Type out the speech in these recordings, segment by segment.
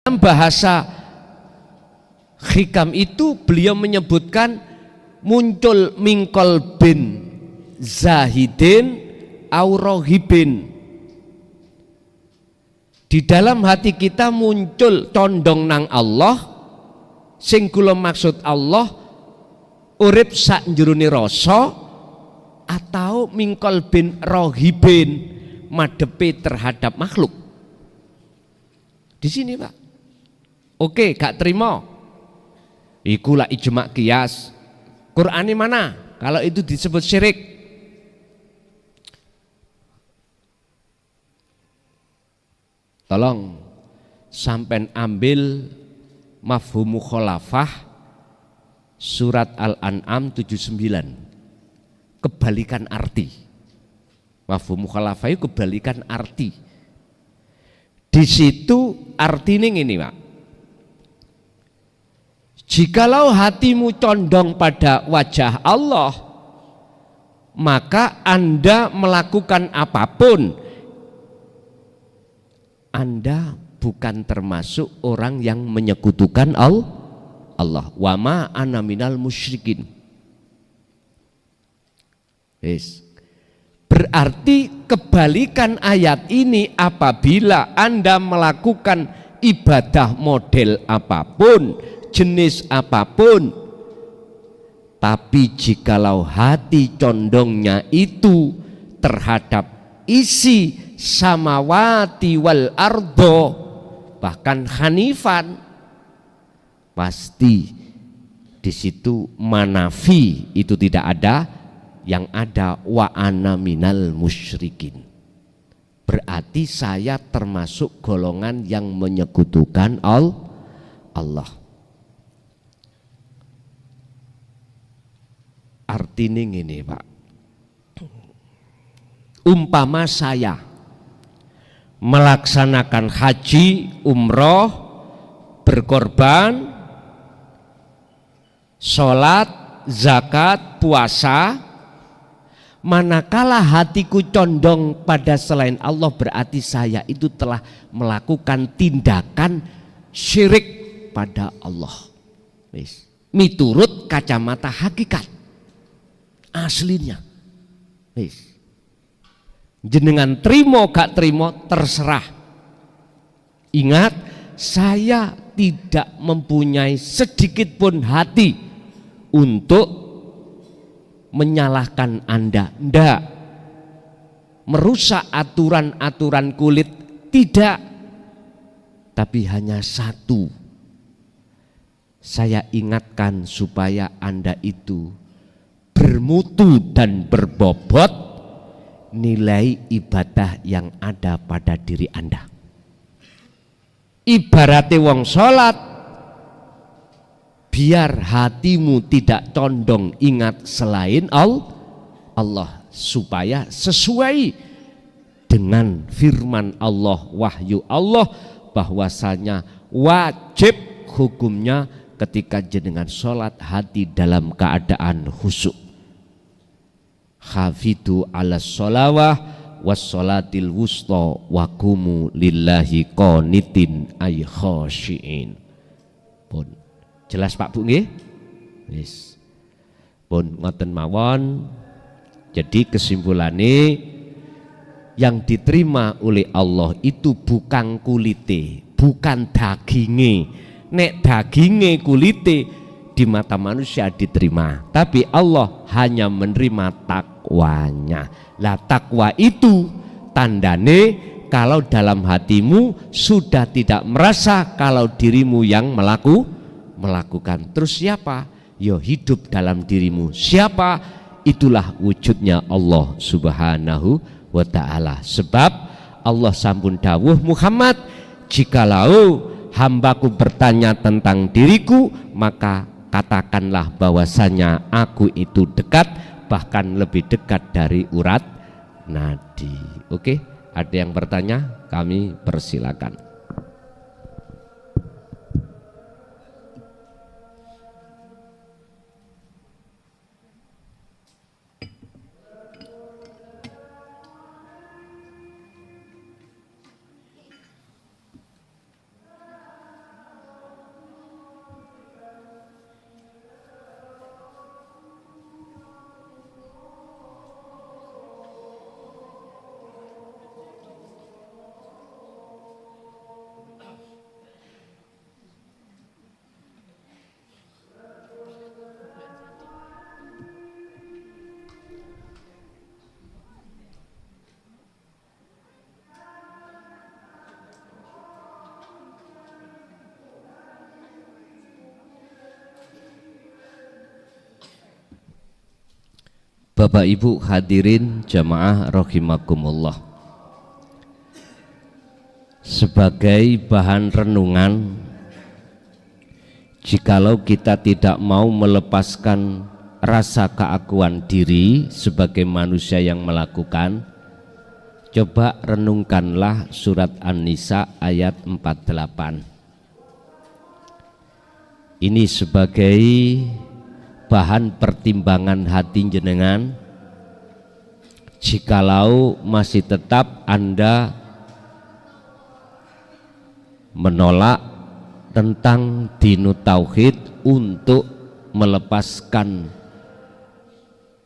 Dalam bahasa hikam itu beliau menyebutkan muncul mingkol bin zahidin aurohibin. Di dalam hati kita muncul condong nang Allah, sing kula maksud Allah urip sak njroning rasa, atau mingkol bin rohibin madepe terhadap makhluk. Di sini Pak. Oke, gak terima. Iku lah ijma qiyas. Qur'ane mana? Kalau itu disebut syirik. Tolong sampai ambil mafhum mukhalafah surat Al-An'am 79. Kebalikan arti. Mafhum mukhalafah itu kebalikan arti. Di situ artinya ini Pak. Jikalau hatimu condong pada wajah Allah, maka Anda melakukan apapun, Anda bukan termasuk orang yang menyekutukan Allah. Wa ma ana minal musyrikin. Yes. Berarti kebalikan ayat ini, apabila Anda melakukan ibadah model apapun, jenis apapun, tapi jikalau hati condongnya itu terhadap isi samawati wal ardo, bahkan hanifan, pasti di situ manafi itu tidak ada. Yang ada wa ana minal musyrikin. Berarti saya termasuk golongan yang menyekutukan Allah. Artinya ini Pak. Umpama saya melaksanakan haji, umroh, berkorban, sholat, zakat, puasa, manakala hatiku condong pada selain Allah, berarti saya itu telah melakukan tindakan syirik pada Allah. Miturut kacamata hakikat aslinya. Jenengan terima gak terima terserah. Ingat, saya tidak mempunyai sedikit pun hati untuk menyalahkan Anda, ndak. Merusak aturan-aturan kulit, tidak. Tapi hanya satu, saya ingatkan supaya Anda itu bermutu dan berbobot nilai ibadah yang ada pada diri Anda. Ibaratnya wong sholat, biar hatimu tidak condong ingat selain Allah, supaya sesuai dengan firman Allah, wahyu Allah, bahwasanya wajib hukumnya ketika jenengan sholat hati dalam keadaan khusyuk. Hafidu ala sholawah was sholatil wusta wa qumu lillahi qanitin ay khashiin. Pun jelas Pak Bu nggih? Yes. Pun ngoten mawon. Jadi kesimpulannya, yang diterima oleh Allah itu bukan kulite, bukan daginge. Nek daginge kulite di mata manusia diterima, tapi Allah hanya menerima takwanya. Lah takwa itu tandane kalau dalam hatimu sudah tidak merasa kalau dirimu yang melakukan. Terus siapa? Yo hidup dalam dirimu. Siapa? Itulah wujudnya Allah Subhanahu wa ta'ala. Sebab Allah sampun dawuh, Muhammad, jikalau hambaku bertanya tentang diriku, maka katakanlah bahwasanya aku itu dekat, bahkan lebih dekat dari urat nadi. Oke, ada yang bertanya? Kami persilakan. Bapak Ibu hadirin jamaah rahimakumullah. Sebagai bahan renungan, jikalau kita tidak mau melepaskan rasa keakuan diri sebagai manusia yang melakukan, coba renungkanlah surat An-Nisa ayat 48. Ini sebagai bahan pertimbangan hati jenengan, jikalau masih tetap Anda menolak tentang dinu tauhid untuk melepaskan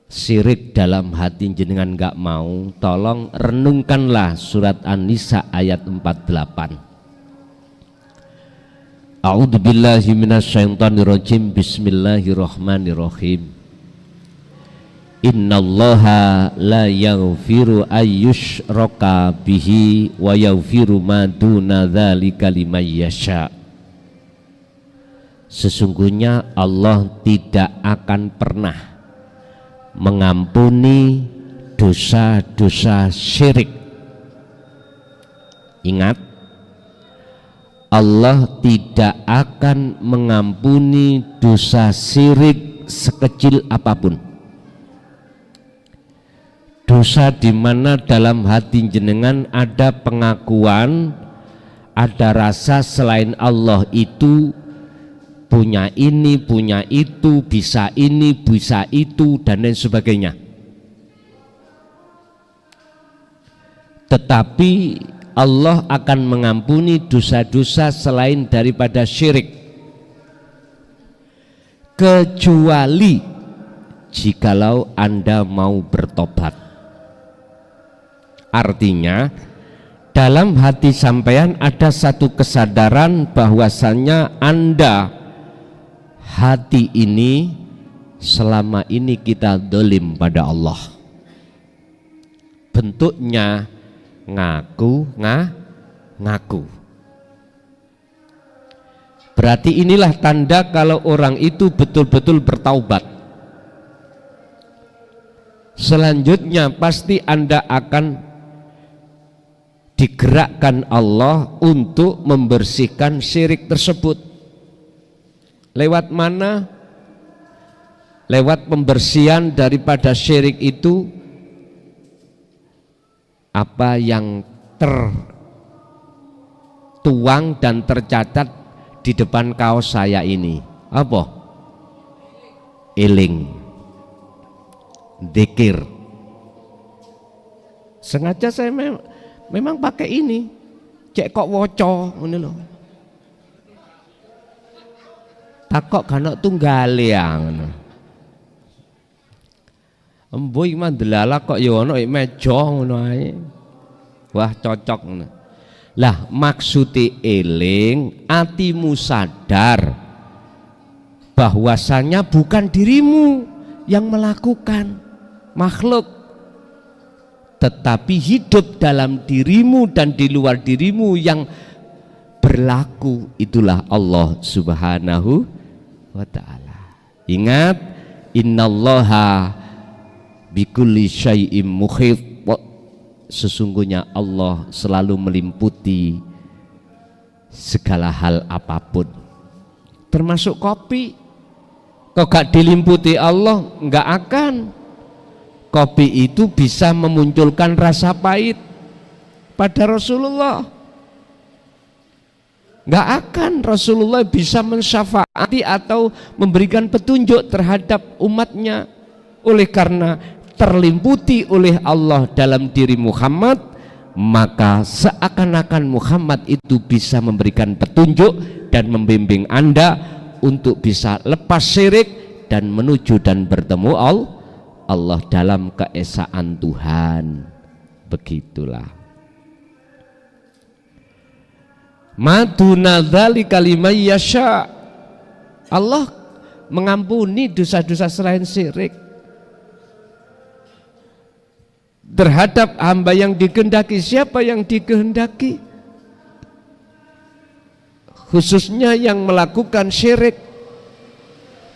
syirik dalam hati jenengan gak mau, tolong renungkanlah surat An-Nisa ayat 48. A'udzubillahi minasyaitonirrajim. Bismillahirrahmanirrahim. Innallaha la yaghfiru ayyushraka bihi wa yaghfiru ma duna dzalika liman yasha. Sesungguhnya Allah tidak akan pernah mengampuni dosa-dosa syirik. Ingat, Allah tidak akan mengampuni dosa syirik sekecil apapun. Dosa di mana dalam hati jenengan ada pengakuan, ada rasa selain Allah itu punya ini, punya itu, bisa ini, bisa itu, dan lain sebagainya. Tetapi Allah akan mengampuni dosa-dosa selain daripada syirik, kecuali jikalau Anda mau bertobat. Artinya dalam hati sampean ada satu kesadaran bahwasannya Anda, hati ini selama ini kita dolim pada Allah. Bentuknya ngaku. Berarti inilah tanda kalau orang itu betul-betul bertaubat. Selanjutnya pasti Anda akan digerakkan Allah untuk membersihkan syirik tersebut. Lewat mana? Lewat pembersihan daripada syirik itu, apa yang tertuang dan tercatat di depan kaos saya ini. Apa? Eling, dzikir. Sengaja saya memang pakai ini, cek kok woco ini loh. Takok kanok tunggale yang embo iki mandelala kok ya ono meja ngono ae. Wah, cocok ngono. Lah maksude eling, atimu sadar bahwasanya bukan dirimu yang melakukan, makhluk, tetapi hidup dalam dirimu dan di luar dirimu yang berlaku itulah Allah Subhanahu wa ta'ala. Ingat, innallaha bikulli syai'im muhit. Sesungguhnya Allah selalu melimputi segala hal apapun, termasuk kopi. Kok gak dilimputi Allah, nggak akan. Kopi itu bisa memunculkan rasa pahit pada Rasulullah. Nggak akan Rasulullah bisa mensyafaati atau memberikan petunjuk terhadap umatnya. Oleh karena terlimputi oleh Allah dalam diri Muhammad, maka seakan-akan Muhammad itu bisa memberikan petunjuk dan membimbing Anda untuk bisa lepas syirik dan menuju dan bertemu Allah dalam keesaan Tuhan. Begitulah. Maduna dzalika liman yasha. Allah mengampuni dosa-dosa selain syirik terhadap hamba yang dikehendaki. Siapa yang dikehendaki? Khususnya yang melakukan syirik.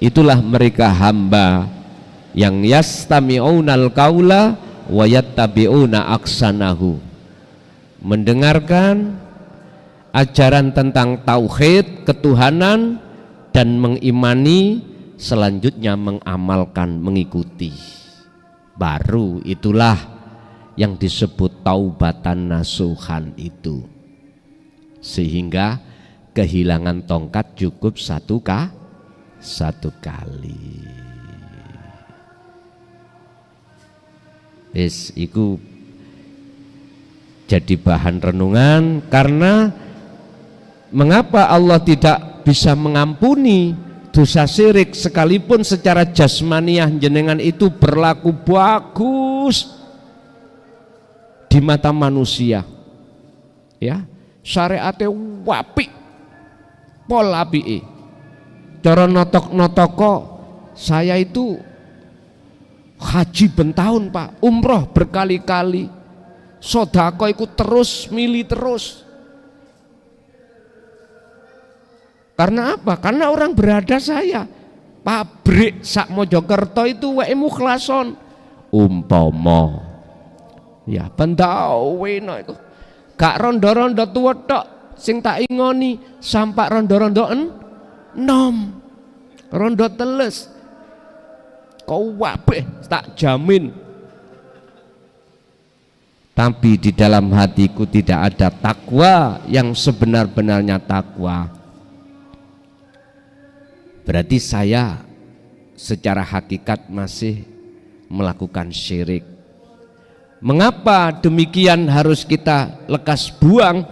Itulah mereka hamba yang yastami'unal qaula wa yattabi'una aksanahu, mendengarkan ajaran tentang tauhid ketuhanan dan mengimani, selanjutnya mengamalkan, mengikuti. Baru itulah yang disebut taubatan nasuhan itu. Sehingga kehilangan tongkat cukup satu kali. Wis iku jadi bahan renungan, karena mengapa Allah tidak bisa mengampuni dosa syirik sekalipun secara jasmaniah jenengan itu berlaku bagus di mata manusia, ya, syariate wapi pola apike, cara notok-notoko saya itu haji bentahun Pak, umroh berkali-kali, sodako ikut terus, milih terus. Karena apa? Karena orang berada saya. Pabrik sak Mojokerto itu wae mukhlason. Umpama ya pendawe no iku. Gak rondo-rondo tuwa tok sing tak ingoni, sampak rondo-rondo enom. Rondo teles. Kau wabeh tak jamin. Tapi di dalam hatiku tidak ada takwa yang sebenar-benarnya takwa. Berarti saya secara hakikat masih melakukan syirik. Mengapa demikian harus kita lekas buang?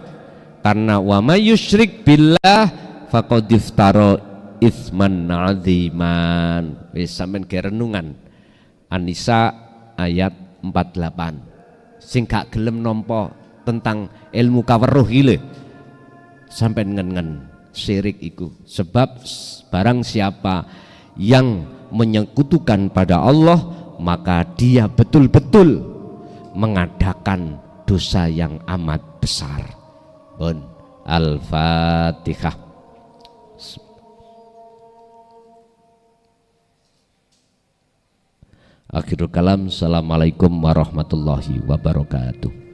Karena wa may yusyrik billah faqad iftara itsman 'adziman. Wis sampean ge renungan An-Nisa ayat 48. Sing gak gelem nampa tentang ilmu kaweruh iki lho, sampean ngen-ngen syirik iku. Sebab barang siapa yang menyekutukan pada Allah, maka dia betul-betul mengadakan dosa yang amat besar. Bon, Al-Fatihah. Akhirul kalam. Assalamualaikum warahmatullahi wabarakatuh.